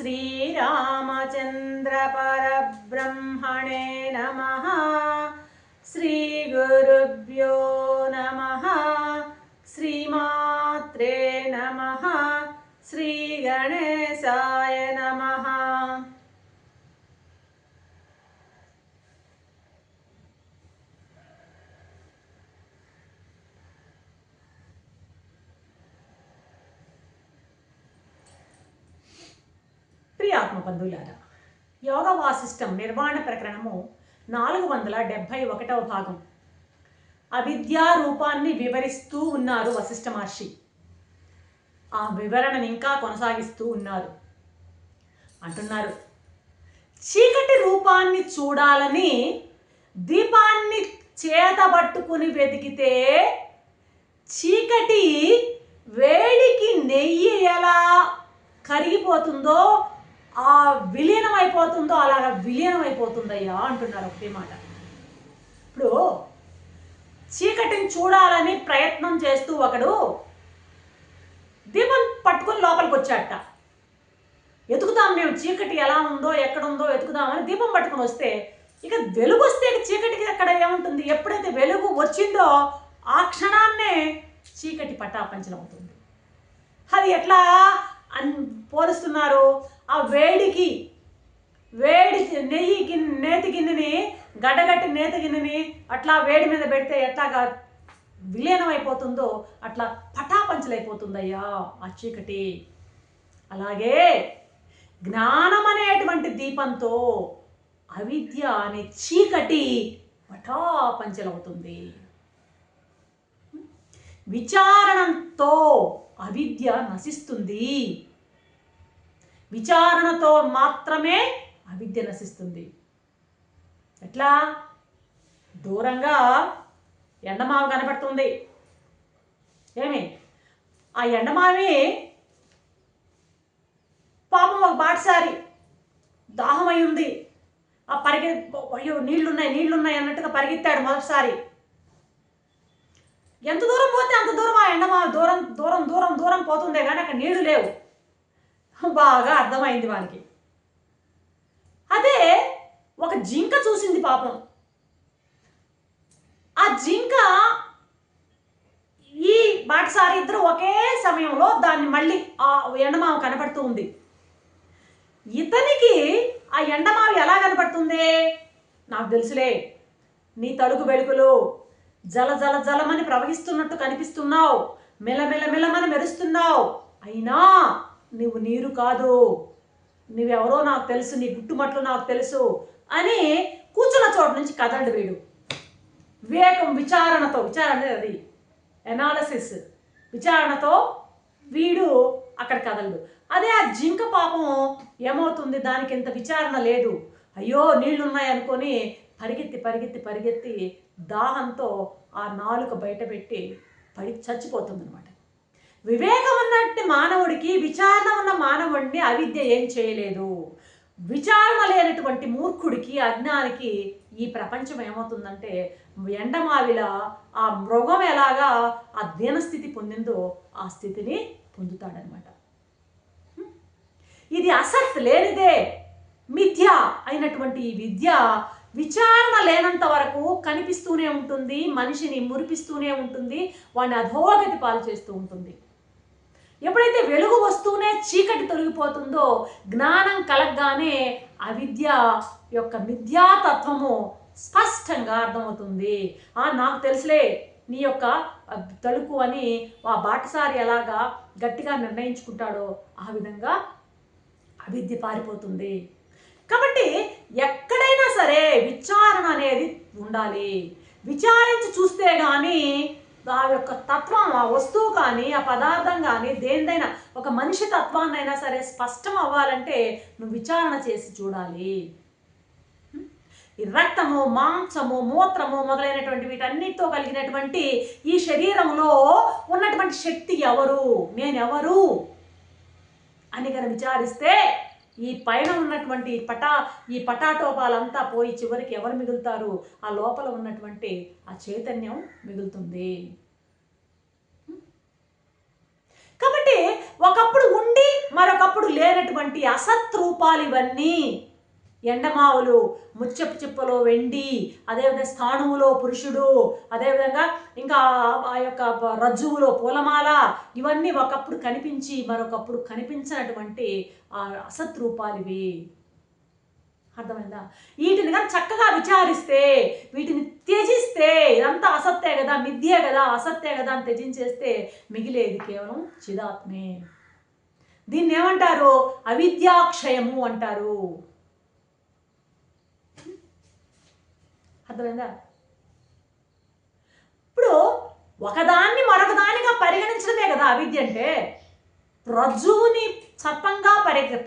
श्रीरामचन्द्र परब्रह्मणे नमः। श्रीगुरुभ्यो नमः। श्रीमात्रे नमः। श्रीगणेशाय नमः। ప్రియాత్మబంధువులారా, యోగ వాసిష్టం నిర్వాణ ప్రకరణము 471వ భాగం. అవిద్యా రూపాన్ని వివరిస్తూ ఉన్నారు వశిష్ఠ మహర్షి. ఆ వివరణను ఇంకా కొనసాగిస్తూ ఉన్నారు. అంటున్నారు, చీకటి రూపాన్ని చూడాలని దీపాన్ని చేతబట్టుకుని వెతికితే చీకటి వేడికి నెయ్యి ఎలా కరిగిపోతుందో ఆ విలీనమైపోతుందో అలాగా విలీనమైపోతుందయ్యా అంటున్నారు ఒకటే మాట. ఇప్పుడు చీకటిని చూడాలని ప్రయత్నం చేస్తూ ఒకడు దీపం పట్టుకుని లోపలికి వచ్చాట. వెతుకుతాం మేము, చీకటి ఎలా ఉందో ఎక్కడుందో వెతుకుదామని దీపం పట్టుకుని వస్తే ఇక వెలుగు వస్తే చీకటికి అక్కడ ఏముంటుంది? ఎప్పుడైతే వెలుగు వచ్చిందో ఆ క్షణాన్నే చీకటి పటాపంచలవుతుంది. అది ఎట్లా అని పోలుస్తున్నారు? ఆ వేడి నెయ్యి నేతి గిన్నెని గడ్డగట్టి నేతి గిన్నెని అట్లా వేడి మీద పెడితే ఎట్లాగా విలీనం అయిపోతుందో అట్లా పటాపంచలైపోతుందయ్యా ఆ చీకటి. అలాగే జ్ఞానం అనేటువంటి దీపంతో అవిద్య అనే చీకటి పటాపంచలవుతుంది. విచారణతో అవిద్య నశిస్తుంది. విచారణతో మాత్రమే అవిద్య నశిస్తుంది. ఎట్లా? దూరంగా ఎండమావి కనపడుతుంది. ఏమి ఆ ఎండమావి పాపం ఒక బాటసారి దాహమై ఉంది. ఆ అయ్యో నీళ్లున్నాయి అన్నట్టుగా పరిగెత్తాడు మొదటిసారి. ఎంత దూరం పోతే అంత దూరం ఆ ఎండమావి దూరం దూరం దూరం దూరం పోతుందే కానీ అక్కడ నీళ్లు లేవు. బాగా అర్థమైంది వానికి. అదే ఒక జింక చూసింది పాపం. ఆ జింక ఈ బాటసారి ఇద్దరు ఒకే సమయంలో దాన్ని మళ్ళీ ఆ ఎండమావి కనపడుతూ ఉంది. ఇతనికి ఆ ఎండమావి ఎలా కనపడుతుంది? నాకు తెలుసులే, నీ తలుగు వెలుగులు జల జల జలమని ప్రవహిస్తున్నట్టు కనిపిస్తున్నావు, మెలమెలమెలమని మెరుస్తున్నావు, అయినా నువ్వు నీరు కాదు, నువ్వెవరో నాకు తెలుసు, నీ గుట్టుమట్లు నాకు తెలుసు అని కూర్చున్న చోటు నుంచి కదలడు వీడు. వివేకం విచారణతో, విచారణ అది ఎనాలసిస్, విచారణతో వీడు అక్కడ కదలడు. అదే ఆ జింక పాపం ఏమవుతుంది? దానికి ఎంత విచారణ లేదు. అయ్యో నీళ్లున్నాయి అనుకొని పరిగెత్తి పరిగెత్తి పరిగెత్తి దాహంతో ఆ నాలుక బయట పెట్టి చచ్చిపోతుంది అనమాట. వివేకం ఉన్నట్టు మానవుడికి, విచారణ ఉన్న మానవుడిని అవిద్య ఏం చేయలేదు. విచారణ లేనటువంటి మూర్ఖుడికి, అజ్ఞానికి ఈ ప్రపంచం ఏమవుతుందంటే ఎండమావిలా ఆ మృగం ఎలాగా ఆ దీనస్థితి పొందిందో ఆ స్థితిని పొందుతాడనమాట. ఇది అసత్ లేనిదే మిథ్య అయినటువంటి ఈ విద్య విచారణ లేనంత వరకు కనిపిస్తూనే ఉంటుంది, మనిషిని మురిపిస్తూనే ఉంటుంది, వాడిని అధోగతి పాలు చేస్తూ ఉంటుంది. ఎప్పుడైతే వెలుగు వస్తూనే చీకటి తొలగిపోతుందో, జ్ఞానం కలగగానే అవిద్య యొక్క మిథ్యాతత్వము స్పష్టంగా అర్థమవుతుంది. నాకు తెలుసులే నీ యొక్క తలుపు అని ఆ బాటసారి ఎలాగా గట్టిగా నిర్ణయించుకుంటాడో ఆ విధంగా అవిద్య పారిపోతుంది. కాబట్టి ఎక్కడైనా సరే విచారణ అనేది ఉండాలి. విచారించి చూస్తే కానీ ఆ యొక్క తత్వం, ఆ వస్తువు కానీ ఆ పదార్థం కానీ దేనిదైనా ఒక మనిషి తత్వాన్నైనా సరే స్పష్టం అవ్వాలంటే నువ్వు విచారణ చేసి చూడాలి. ఈ రక్తము, మాంసము, మూత్రము మొదలైనటువంటి వీటన్నిటితో కలిగినటువంటి ఈ శరీరంలో ఉన్నటువంటి శక్తి ఎవరు, నేనెవరు అని కనుక విచారిస్తే ఈ పైన ఉన్నటువంటి ఈ పటాటోపాలంతా పోయి చివరికి ఎవరు మిగులుతారు? ఆ లోపల ఉన్నటువంటి ఆ చైతన్యం మిగులుతుంది. కాబట్టి ఒకప్పుడు ఉండి మరొకప్పుడు లేనటువంటి అసత్ రూపాలు ఇవన్నీ. ఎండమావులు, ముచ్చపు చిప్పలో వెండి, అదేవిధంగా స్థాణువులో పురుషుడు, అదేవిధంగా ఇంకా ఆ యొక్క రజ్జువులో పూలమాల, ఇవన్నీ ఒకప్పుడు కనిపించి మరొకప్పుడు కనిపించినటువంటి ఆ అసత్ రూపాలు ఇవి. అర్థమైందా? వీటిని కానీ చక్కగా విచారిస్తే, వీటిని త్యజిస్తే, ఇదంతా అసత్తే కదా, మిథ్యే కదా, అసత్తే కదా అని త్యజించేస్తే మిగిలేది కేవలం చిదాత్మే. దీన్ని ఏమంటారు? అవిద్యాక్షయము అంటారు. అర్థమైందా? ఇప్పుడు ఒకదాన్ని మరొకదానిగా పరిగణించడమే కదా అవిద్య అంటే. రజ్జువుని సర్పంగా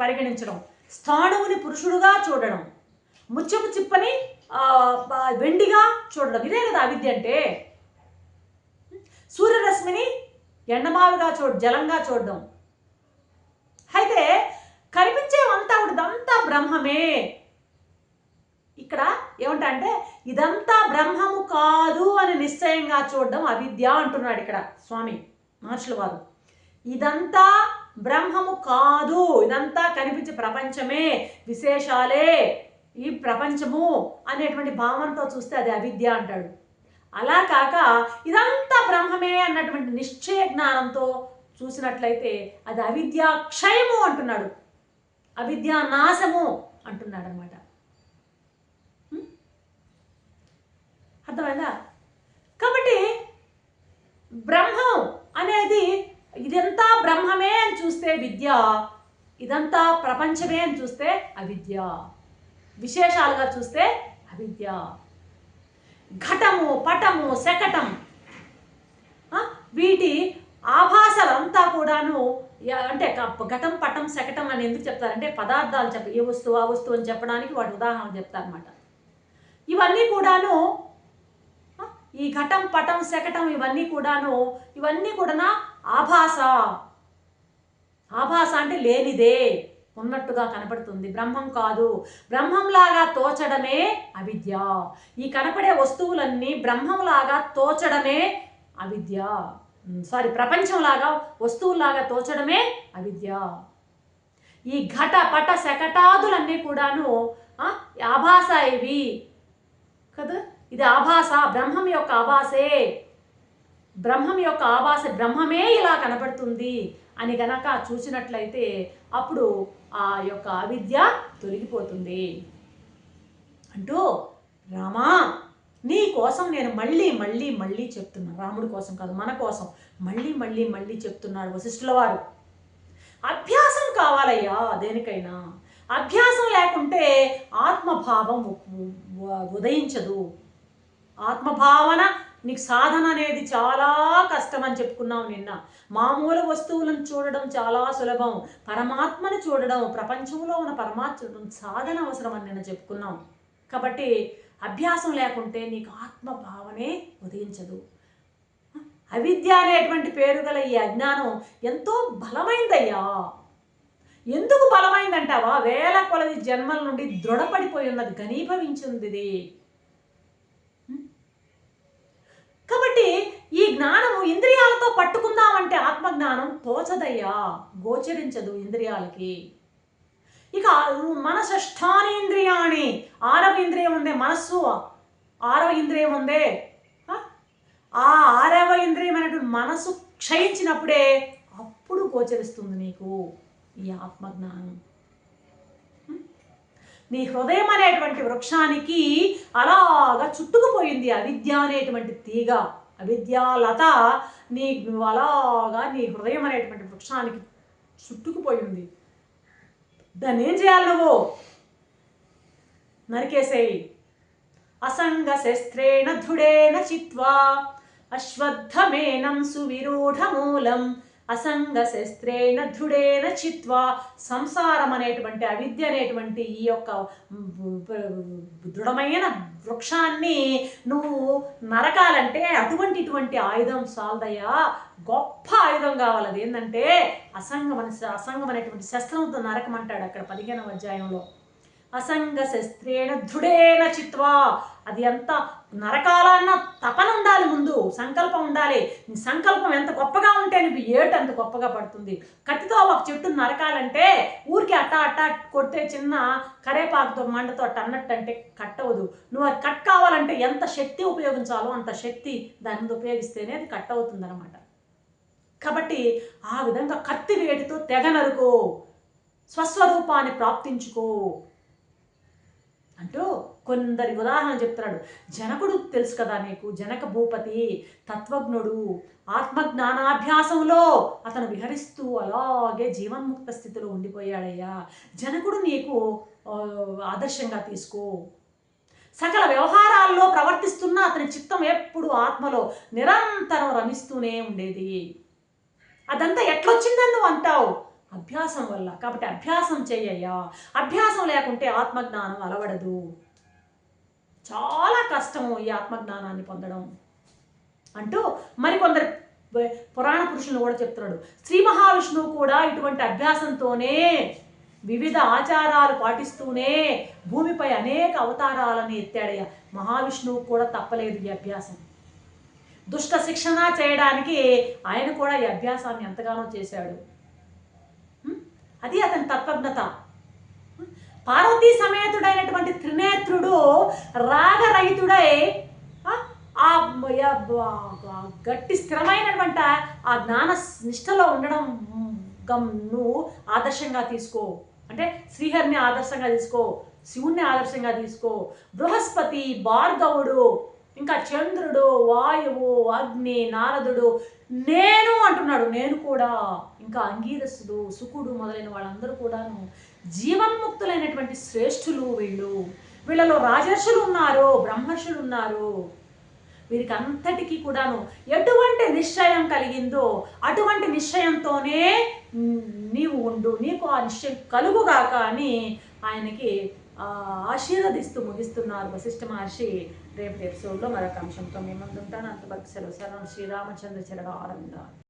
పరిగణించడం, స్థాణువుని పురుషుడుగా చూడడం, ముచ్చపు చిప్పని వెండిగా చూడడం, ఇదే కదా అవిద్య అంటే. సూర్యరశ్మిని ఎండమావిగా జలంగా చూడడం. అయితే కనిపించేవంతా ఇదంతా బ్రహ్మమే. ఇక్కడ ఏమంటా అంటే ఇదంతా బ్రహ్మము కాదు అని నిశ్చయంగా చూడడం అవిద్య అంటున్నాడు ఇక్కడ స్వామి మహర్షుల వారు. ఇదంతా బ్రహ్మము కాదు, ఇదంతా కనిపించే ప్రపంచమే, విశేషాలే ఈ ప్రపంచము అనేటువంటి భావంతో చూస్తే అది అవిద్య అంటాడు. అలా కాక ఇదంతా బ్రహ్మమే అన్నటువంటి నిశ్చయ జ్ఞానంతో చూసినట్లయితే అది అవిద్యా క్షయము అంటున్నాడు, అవిద్యా నాశము అంటున్నాడు అనమాట. అర్థమైందా? కాబట్టి బ్రహ్మం అనేది ఇదంతా బ్రహ్మమే అని చూస్తే విద్య, ఇదంతా ప్రపంచమే అని చూస్తే అవిద్య, విశేషాలుగా చూస్తే అవిద్య. ఘటము, పటము, శకటం, వీటి ఆభాసాలంతా కూడాను అంటే ఘటం, పటం, శకటం అని ఎందుకు చెప్తారంటే పదార్థాలు ఏ వస్తువు ఆ వస్తువు అని చెప్పడానికి వాటి ఉదాహరణ చెప్తారనమాట. ఇవన్నీ కూడాను ఈ ఘటం, పటం, శకటం ఇవన్నీ కూడా ఆభాస. ఆభాస అంటే లేనిదే ఉన్నట్టుగా కనపడుతుంది, బ్రహ్మం కాదు. బ్రహ్మంలాగా తోచడమే అవిద్య. ఈ కనపడే వస్తువులన్నీ బ్రహ్మంలాగా తోచడమే అవిద్య. ప్రపంచంలాగా వస్తువులాగా తోచడమే అవిద్య. ఈ ఘట, పట, శకటాదులన్నీ కూడాను ఆభాస ఇవి కదా. ఇది ఆభాస, బ్రహ్మం యొక్క ఆభాసే. బ్రహ్మం యొక్క ఆభాస, బ్రహ్మమే ఇలా కనపడుతుంది అని గనక చూసినట్లయితే అప్పుడు ఆ యొక్క అవిద్య తొలగిపోతుంది అంటూ, రామా నీ కోసం నేను మళ్ళీ మళ్ళీ మళ్ళీ చెప్తున్నాను. రాముడి కోసం కాదు, మన కోసం మళ్ళీ మళ్ళీ మళ్ళీ చెప్తున్నాడు వశిష్ఠుల వారు. అభ్యాసం కావాలయ్యా దేనికైనా. అభ్యాసం లేకుంటే ఆత్మభావం ఉదయించదు. ఆత్మభావన నీకు సాధన అనేది చాలా కష్టం అని చెప్పుకున్నాం నిన్న. మామూలు వస్తువులను చూడడం చాలా సులభం, పరమాత్మను చూడడం, ప్రపంచంలో ఉన్న పరమాత్మ సాధన అవసరం అని నిన్న చెప్పుకున్నాం. కాబట్టి అభ్యాసం లేకుంటే నీకు ఆత్మభావనే ఉదయించదు. అవిద్య అనేటువంటి పేరు గల ఈ అజ్ఞానం ఎంతో బలమైందయ్యా. ఎందుకు బలమైందంటావా? వేల కొలది జన్మల నుండి దృఢపడిపోయి ఉన్నది, ఘనీభవించింది. కాబట్టి ఈ జ్ఞానము ఇంద్రియాలతో పట్టుకుందామంటే ఆత్మజ్ఞానం తోచదయ్యా, గోచరించదు ఇంద్రియాలకి. ఇక మనషష్ఠానేంద్రియాణి, 6వ ఇంద్రియం ఉందే మనస్సు, 6వ ఇంద్రియం ఉందే, ఆ 6వ ఇంద్రియం అనేటువంటి మనస్సు క్షయించినప్పుడే అప్పుడు గోచరిస్తుంది నీకు ఈ ఆత్మజ్ఞానం. నీ హృదయం అనేటువంటి వృక్షానికి అలాగా చుట్టుకుపోయింది అవిద్య అనేటువంటి తీగ, అవిద్యాలత నీ అలాగా నీ హృదయం అనేటువంటి వృక్షానికి చుట్టుకుపోయింది. దాన్ని ఏం చేయాలి? నువ్వు నరికేసేయి. అసంగ శస్త్రేణ దృఢేన చిత్వా అశ్వత్థమేనం సువిరూఢమూలం. అసంగ శస్త్రేణ దృఢేన చిత్వా, సంసారం అనేటువంటి అవిద్య అనేటువంటి ఈ యొక్క దృఢమైన వృక్షాన్ని నువ్వు నరకాలంటే ఇటువంటి ఆయుధం సాల్దయ్యా, గొప్ప ఆయుధం కావాలి. అది ఏంటంటే అసంగం అనేటువంటి శస్త్రంతో నరకమంటాడు అక్కడ 15వ అధ్యాయంలో. అసంగ శస్త్రేణ దృఢేన చిత్వా, అది ఎంత నరకాలన్న తపన ఉండాలి, ముందు సంకల్పం ఉండాలి. నీ సంకల్పం ఎంత గొప్పగా ఉంటే నీకు ఏటు అంత గొప్పగా పడుతుంది. కత్తితో ఒక చెట్టును నరకాలంటే ఊరికి అట్టా అట్టా కొట్టే చిన్న కరేపాకుతో మంటతో అట్ట అన్నట్టంటే కట్ అవ్వదు. నువ్వు అది కట్ కావాలంటే ఎంత శక్తి ఉపయోగించాలో అంత శక్తి దాని మీద ఉపయోగిస్తేనే అది కట్ అవుతుంది అనమాట. కాబట్టి ఆ విధంగా కత్తి వేటితో తెగ నరుకో, స్వస్వరూపాన్ని ప్రాప్తించుకో అంటూ కొందరి ఉదాహరణ చెప్తున్నాడు. జనకుడు తెలుసు కదా నీకు, జనక భూపతి తత్వజ్ఞుడు, ఆత్మజ్ఞానాభ్యాసంలో అతను విహరిస్తూ అలాగే జీవన్ముక్త స్థితిలో ఉండిపోయాడయ్యా. జనకుడు నీకు ఆదర్శంగా తీసుకో. సకల వ్యవహారాల్లో ప్రవర్తిస్తున్న అతని చిత్తం ఎప్పుడు ఆత్మలో నిరంతరం రమిస్తూనే ఉండేది. అదంతా ఎట్లొచ్చిందని నువ్వు అంటావు? అభ్యాసం వల్ల. కాబట్టి అభ్యాసం చెయ్యయ్యా. అభ్యాసం లేకుంటే ఆత్మజ్ఞానం అలవడదు. చాలా కష్టము ఈ ఆత్మజ్ఞానాన్ని పొందడం అంటూ మరికొందరు పురాణ పురుషులను కూడా చెప్తున్నాడు. శ్రీ మహావిష్ణువు కూడా ఇటువంటి అభ్యాసంతోనే వివిధ ఆచారాలు పాటిస్తూనే భూమిపై అనేక అవతారాలను ఎత్తాడయ్యా. మహావిష్ణువు కూడా తప్పలేదు ఈ అభ్యాసం. దుష్ట శిక్షణ చేయడానికి ఆయన కూడా ఈ అభ్యాసాన్ని ఎంతగానో చేశాడు. అది అతని తత్వజ్ఞత. పార్వతీ సమేతుడైనటువంటి త్రినేత్రుడు రాగరహితుడై ఆ గట్టి స్థిరమైనటువంటి ఆ జ్ఞాన నిష్టలో ఉండడం నువ్వు ఆదర్శంగా తీసుకో. అంటే శ్రీహరిని ఆదర్శంగా తీసుకో, శివుణ్ణి ఆదర్శంగా తీసుకో. బృహస్పతి, భార్గవుడు, ఇంకా చంద్రుడు, వాయువు, అగ్ని, నారదుడు, నేను అంటున్నాడు, నేను కూడా, ఇంకా అంగీరసుడు, శుకుడు మొదలైన వాళ్ళందరూ కూడాను జీవన్ముక్తులైనటువంటి శ్రేష్ఠులు. వీళ్ళలో రాజర్షులు ఉన్నారు, బ్రహ్మర్షులు ఉన్నారు. వీరికి అంతటికీ కూడాను ఎటువంటి నిశ్చయం కలిగిందో అటువంటి నిశ్చయంతోనే నీవు ఉండు, నీకు ఆ నిశ్చయం కలుగుగాక అని ఆయనకి ఆశీర్వదిస్తూ ముగిస్తున్నారు వశిష్ఠ మహర్షి. రేపటి ఎపిసోడ్లో మరొక అంశంతో మీ ముందు ఉంటాను. అంతవరకు సెలవు. సర్వం శ్రీరామచంద్ర చరణ ఆనంద.